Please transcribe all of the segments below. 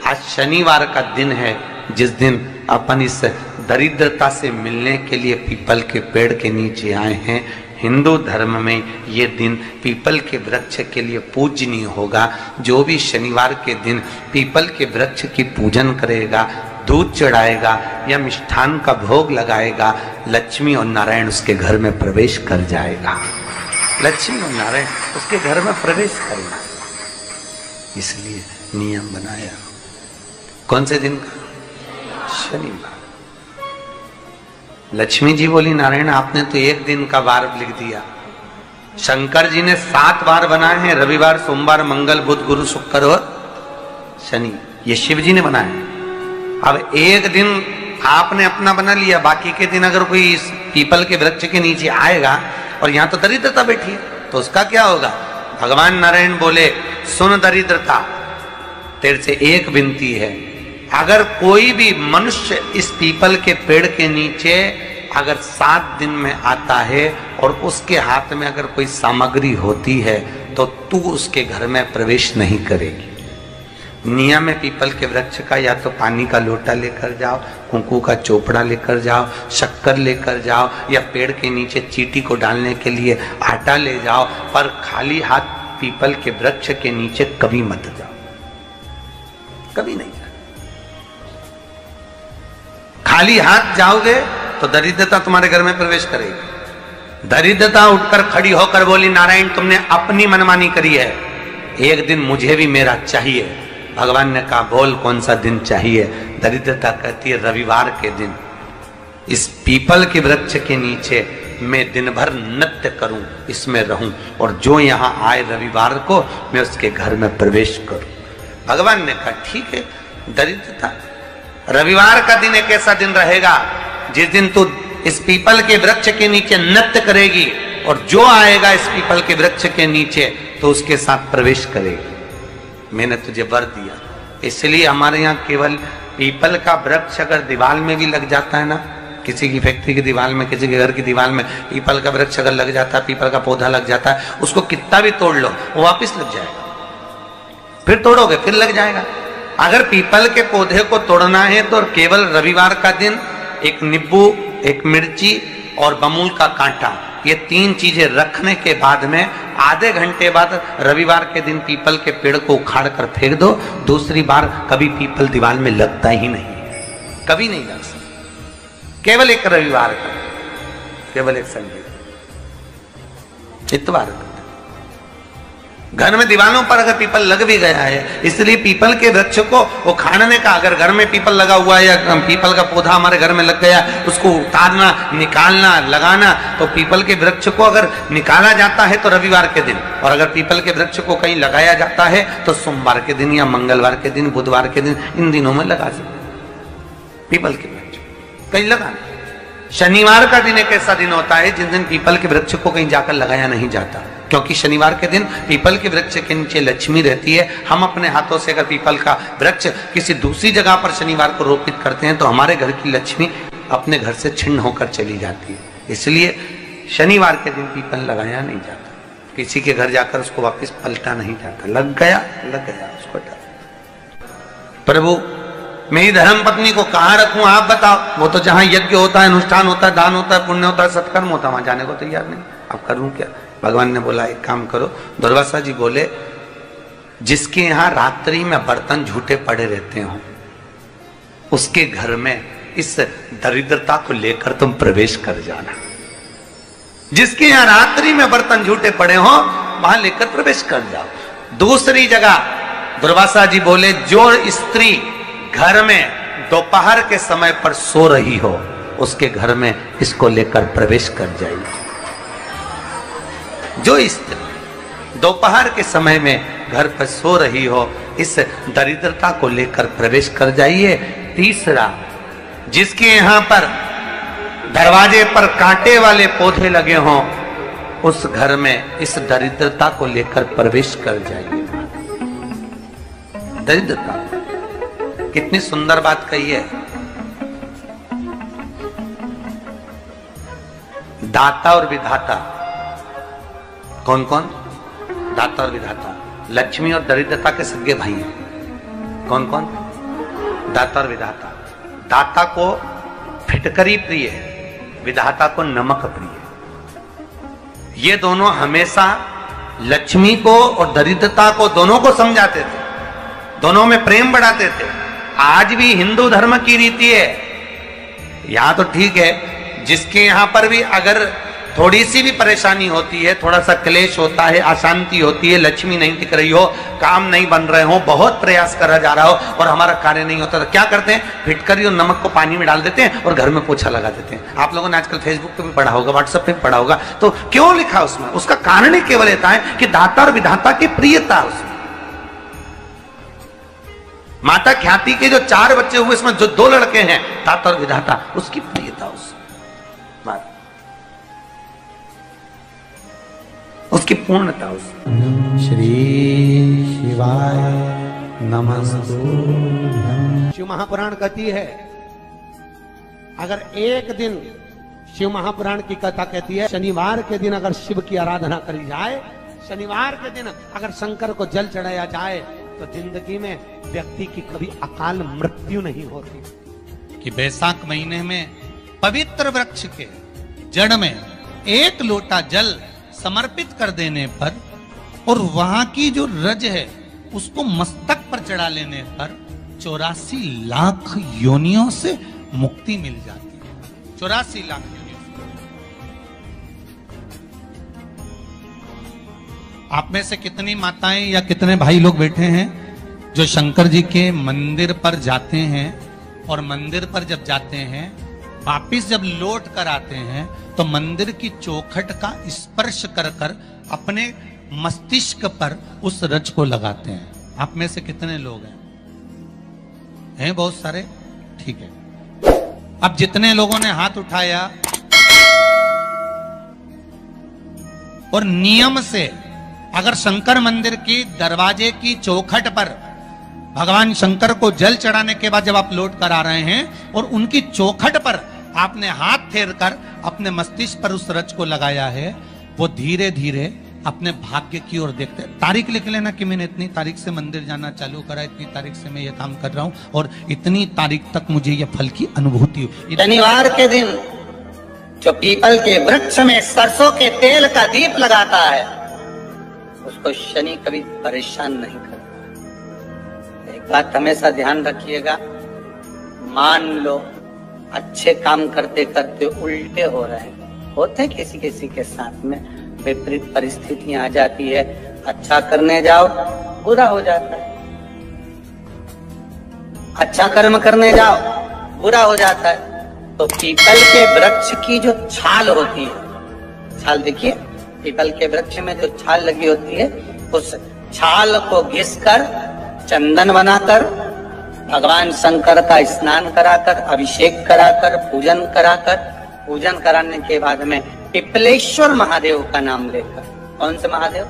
आज शनिवार का दिन है, जिस दिन अपन इस दरिद्रता से मिलने के लिए पीपल के पेड़ के नीचे आए हैं। हिंदू धर्म में ये दिन पीपल के वृक्ष के लिए पूजनीय होगा। जो भी शनिवार के दिन पीपल के वृक्ष की पूजन करेगा, दूध चढ़ाएगा या मिष्ठान का भोग लगाएगा, लक्ष्मी और नारायण उसके घर में प्रवेश कर जाएगा। लक्ष्मी और नारायण उसके घर में प्रवेश करेगा, इसलिए नियम बनाया। कौन से दिन का? शनिवार। लक्ष्मी जी बोली, नारायण आपने तो एक दिन का वार लिख दिया। शंकर जी ने 7 वार बनाए हैं, रविवार, सोमवार, मंगल, बुध, गुरु, शुक्र और शनि। ये शिव जी ने बनाए। अब एक दिन आपने अपना बना लिया, बाकी के दिन अगर कोई इस पीपल के वृक्ष के नीचे आएगा और यहां तो दरिद्रता बैठी है, तो उसका क्या होगा? भगवान नारायण बोले, सुन दरिद्रता, तेरे से एक विनती है, अगर कोई भी मनुष्य इस पीपल के पेड़ के नीचे अगर 7 दिन में आता है और उसके हाथ में अगर कोई सामग्री होती है तो तू उसके घर में प्रवेश नहीं करेगी। नियम है पीपल के वृक्ष का, या तो पानी का लोटा लेकर जाओ, कुंकू का चोपड़ा लेकर जाओ, शक्कर लेकर जाओ, या पेड़ के नीचे चींटी को डालने के लिए आटा ले जाओ, पर खाली हाथ पीपल के वृक्ष के नीचे कभी मत जाओ, कभी नहीं जाओ। खाली हाथ जाओगे तो दरिद्रता तुम्हारे घर में प्रवेश करेगी। दरिद्रता उठकर खड़ी होकर बोली, नारायण तुमने अपनी मनमानी करी है, एक दिन मुझे भी मेरा चाहिए। भगवान ने कहा, बोल कौन सा दिन चाहिए? दरिद्रता कहती है, रविवार के दिन इस पीपल के वृक्ष के नीचे मैं दिन भर नृत्य करूं, इसमें रहूं, और जो यहां आए रविवार को मैं उसके घर में प्रवेश करूं। भगवान ने कहा, ठीक है। दरिद्रता, रविवार का दिन एक ऐसा दिन रहेगा जिस दिन तू इस पीपल के वृक्ष के नीचे नृत्य करेगी, और जो आएगा इस पीपल के वृक्ष के नीचे तो उसके साथ प्रवेश करेगी। मैंने तुझे वर दिया। इसलिए हमारे यहाँ केवल पीपल का वृक्ष अगर दीवार में भी लग जाता है ना, किसी की फैक्ट्री की दीवार में, किसी के घर की दीवार में पीपल का वृक्ष अगर लग जाता है, पीपल का पौधा लग जाता है, उसको कितना भी तोड़ लो वो वापिस लग जाएगा। फिर तोड़ोगे फिर लग जाएगा। अगर पीपल के पौधे को तोड़ना है तो केवल रविवार का दिन एक नींबू, एक मिर्ची और बमूल का कांटा, ये 3 चीजें रखने के बाद में आधे घंटे बाद रविवार के दिन पीपल के पेड़ को उखाड़ कर फेंक दो। दूसरी बार कभी पीपल दीवार में लगता ही नहीं, कभी नहीं लग सकता। केवल एक रविवार का, केवल एक संडे, इतवार का। घर में दीवारों पर अगर पीपल लग भी गया है, इसलिए पीपल के वृक्ष को उखाड़ने का, अगर घर में पीपल लगा हुआ है या पीपल का पौधा हमारे घर में लग गया, उसको उतारना, निकालना, लगाना, तो पीपल के वृक्ष को अगर निकाला जाता है तो रविवार के दिन, और अगर पीपल के वृक्ष को कहीं लगाया जाता है तो सोमवार के दिन या मंगलवार के दिन, बुधवार के दिन, इन दिनों में लगा सकते पीपल के वृक्ष कहीं लगाना। शनिवार का दिन एक ऐसा दिन होता है जिस दिन पीपल के वृक्ष को कहीं जाकर लगाया नहीं जाता, क्योंकि शनिवार के दिन पीपल के वृक्ष के नीचे लक्ष्मी रहती है। हम अपने हाथों से अगर पीपल का वृक्ष किसी दूसरी जगह पर शनिवार को रोपित करते हैं तो हमारे घर की लक्ष्मी अपने घर से छिन्न होकर चली जाती है। इसलिए शनिवार के दिन पीपल लगाया नहीं जाता, किसी के घर जाकर उसको वापस पलटा नहीं जाता। लग गया उसको डाल। प्रभु मेरी धर्म पत्नी को कहाँ रखूं आप बताओ? वो तो जहां यज्ञ होता है, अनुष्ठान होता है, दान होता है, पुण्य होता है, सत्कर्म होता है, वहां जाने को तैयार नहीं। अब करूं क्या? भगवान ने बोला, एक काम करो। दुर्वासा जी बोले, जिसके यहां रात्रि में बर्तन झूठे पड़े रहते हो, उसके घर में इस दरिद्रता को लेकर तुम प्रवेश कर जाना। जिसके यहां रात्रि में बर्तन झूठे पड़े हो वहां लेकर प्रवेश कर जाओ। दूसरी जगह दुर्वासा जी बोले, जो स्त्री घर में दोपहर के समय पर सो रही हो उसके घर में इसको लेकर प्रवेश कर जाइए। जो स्त्री दोपहर के समय में घर पर सो रही हो, इस दरिद्रता को लेकर प्रवेश कर जाइए। तीसरा, जिसके यहां पर दरवाजे पर कांटे वाले पौधे लगे हों उस घर में इस दरिद्रता को लेकर प्रवेश कर जाइए। दरिद्रता, कितनी सुंदर बात कही है। दाता और विधाता, कौन कौन? दाता और विधाता, लक्ष्मी और दरिद्रता के सगे भाई हैं। कौन कौन? दाता और विधाता। दाता को फिटकरी प्रिय है, विधाता को नमक प्रिय। ये दोनों हमेशा लक्ष्मी को और दरिद्रता को दोनों को समझाते थे, दोनों में प्रेम बढ़ाते थे। आज भी हिंदू धर्म की रीति है, यहां तो ठीक है, जिसके यहां पर भी अगर थोड़ी सी भी परेशानी होती है, थोड़ा सा क्लेश होता है, अशांति होती है, लक्ष्मी नहीं टिक रही हो, काम नहीं बन रहे हो, बहुत प्रयास करा जा रहा हो और हमारा कार्य नहीं होता, तो क्या करते हैं? फिटकरी और नमक को पानी में डाल देते हैं और घर में पोछा लगा देते हैं। आप लोगों ने आजकल फेसबुक पे भी पढ़ा होगा, व्हाट्सएप पे भी पढ़ा होगा। तो क्यों लिखा उसमें? उसका कारण ही केवल ये है कि दाता और विधाता की प्रियता उसमें। माता ख्याति के जो 4 बच्चे हुए, इसमें जो 2 लड़के हैं, दाता और विधाता, उसकी प्रियता उसकी पूर्णता उसमें। श्री शिवाय नमस्तुभ्यं। शिव महापुराण कहती है, अगर एक दिन, शिव महापुराण की कथा कहती है, शनिवार के दिन अगर शिव की आराधना करी जाए, शनिवार के दिन अगर शंकर को जल चढ़ाया जाए, तो जिंदगी में व्यक्ति की कभी अकाल मृत्यु नहीं होती। कि बैसाख महीने में पवित्र वृक्ष के जड़ में 1 लोटा जल समर्पित कर देने पर और वहां की जो रज है उसको मस्तक पर चढ़ा लेने पर 84 लाख योनियों से मुक्ति मिल जाती है। 84 लाख योनियों से। आप में से कितनी माताएं या कितने भाई लोग बैठे हैं जो शंकर जी के मंदिर पर जाते हैं और मंदिर पर जब जाते हैं, वापिस जब लौट कर आते हैं, तो मंदिर की चौखट का स्पर्श कर कर अपने मस्तिष्क पर उस रज को लगाते हैं? आप में से कितने लोग हैं बहुत सारे? ठीक है। अब जितने लोगों ने हाथ उठाया और नियम से अगर शंकर मंदिर की दरवाजे की चौखट पर भगवान शंकर को जल चढ़ाने के बाद जब आप लौट कर आ रहे हैं और उनकी चौखट पर आपने हाथ फेर कर अपने मस्तिष्क पर उस रज को लगाया है, वो धीरे धीरे अपने भाग्य की ओर देखते हैं। तारीख लिख लेना कि मैंने इतनी तारीख से मंदिर जाना चालू करा, इतनी तारीख से मैं ये काम कर रहा हूं और इतनी तारीख तक मुझे ये फल की अनुभूति हुई। शनिवार के दिन जो पीपल के वृक्ष में सरसों के तेल का दीप लगाता है, उसको शनि कभी परेशान नहीं करता। एक बात हमेशा ध्यान रखिएगा, मान लो अच्छे काम करते करते उल्टे हो रहे हैं, होते किसी किसी के साथ में, विपरीत परिस्थितियां आ जाती है, अच्छा करने जाओ बुरा हो जाता है, अच्छा कर्म करने जाओ बुरा हो जाता है। तो पीपल के वृक्ष की जो छाल होती है, छाल देखिए, पीपल के वृक्ष में जो छाल लगी होती है, उस छाल को घिसकर चंदन बनाकर भगवान शंकर का स्नान कराकर, अभिषेक कराकर, पूजन कराने के बाद में पिपलेश्वर महादेव का नाम लेकर, कौन से महादेव?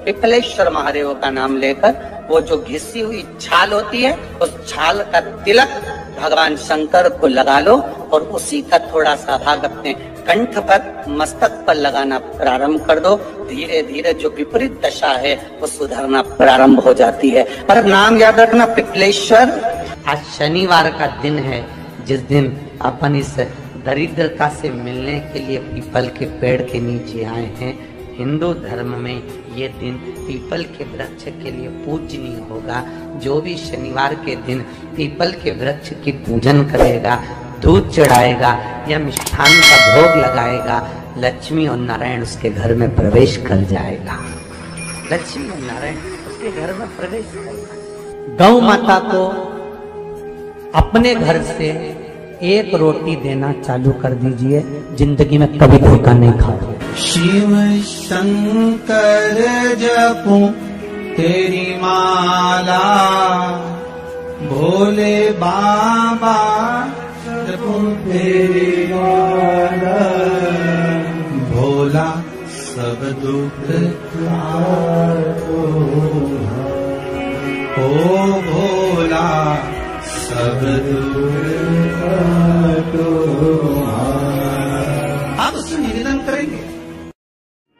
पिपलेश्वर महादेव का नाम लेकर वो जो घिसी हुई छाल होती है, उस छाल का तिलक भगवान शंकर को लगा लो और उसी का थोड़ा सा भाग अपने कंठ पर, मस्तक पर लगाना प्रारंभ कर दो। धीरे धीरे जो विपरीत दशा है वो सुधरना प्रारंभ हो जाती है। पर नाम याद रखना, पिपलेश्वर। आज शनिवार का दिन है, जिस दिन अपन इस दरिद्रता से मिलने के लिए पीपल के पेड़ के नीचे आए हैं। हिंदू धर्म में ये दिन पीपल के वृक्ष के लिए पूजनीय होगा। जो भी शनिवार के दिन पीपल के वृक्ष की पूजन करेगा, दूध चढ़ाएगा या मिष्ठान का भोग लगाएगा, लक्ष्मी और नारायण उसके घर में प्रवेश कर जाएगा। लक्ष्मी और नारायण उसके घर में प्रवेश करेगा। गौ माता को अपने घर से 1 रोटी देना चालू कर दीजिए, जिंदगी में कभी धोखा नहीं खाओगे। शिव शंकर जपूं तेरी माला, भोले बाबा जपूं तेरी माला, भोला सब दुख ओ भोला सब आप उससे निवेदन करेंगे।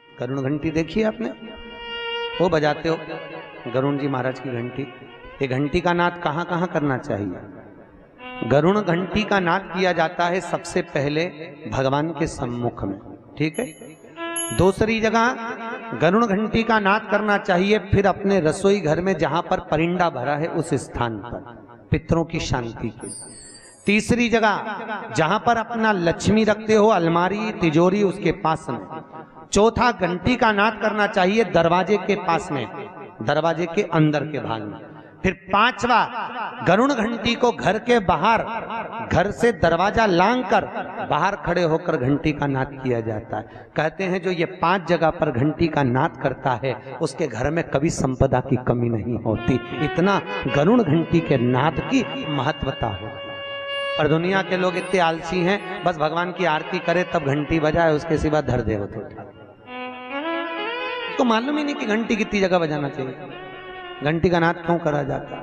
गरुण घंटी देखी आपने? वो बजाते हो गरुण जी महाराज की घंटी, ये घंटी का नाद कहाँ कहाँ करना चाहिए? गरुण घंटी का नाद किया जाता है सबसे पहले भगवान के सम्मुख में, ठीक है। दूसरी जगह गरुण घंटी का नाद करना चाहिए फिर अपने रसोई घर में जहां पर परिंदा भरा है उस स्थान पर, पितरों की शांति के। तीसरी जगह जहां पर अपना लक्ष्मी रखते हो, अलमारी तिजोरी, उसके पास में। चौथा घंटी का नाद करना चाहिए दरवाजे के पास में, दरवाजे के अंदर के भाग में। फिर पांचवा, गरुण घंटी को घर के बाहर, घर से दरवाजा लांग कर बाहर खड़े होकर घंटी का नाद किया जाता है। कहते हैं जो ये 5 जगह पर घंटी का नाद करता है उसके घर में कभी संपदा की कमी नहीं होती। इतना गरुण घंटी के नाद की महत्वता है। और दुनिया के लोग इतने आलसी हैं, बस भगवान की आरती करे तब घंटी बजाए, उसके सिवा धर दे होते। तो मालूम ही नहीं कि घंटी कितनी जगह बजाना चाहिए, घंटी का नाद क्यों करा जाता है।